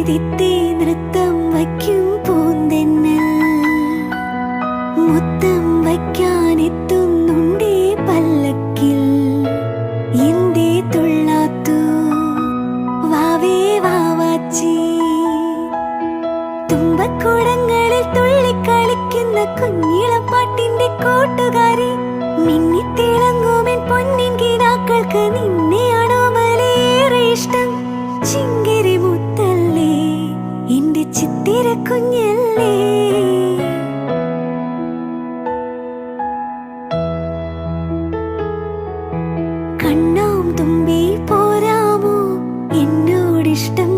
തിത്തി നൃത്തം വയ്ക്കും പൂന്തെന്നൽ മുത്തം വയ്ക്കാനെത്തുന്നുണ്ടേ പല്ലക്കിൽ എന്തേ തുള്ളാത്തു വാവേ വാവാച്ചി തുമ്പക്കുടങ്ങളിൽ തുള്ളിക്കളിക്കുന്ന കുഞ്ഞിളം പാട്ടിന്റെ കൂട്ടുകാരി മിന്നിത്തിളങ്ങുമെൻ പൊന്നിൻ കിനാക്കൾക്ക് നിന്നെയാണോ മലേറെ ഇഷ്ടം ചിങ്കിരി മുത്തല്ലേ എന്റെ ചിത്തിര കുഞ്ഞല്ലേ കണ്ണാം തുമ്പി പോരാമോ എന്നോടിഷ്ടം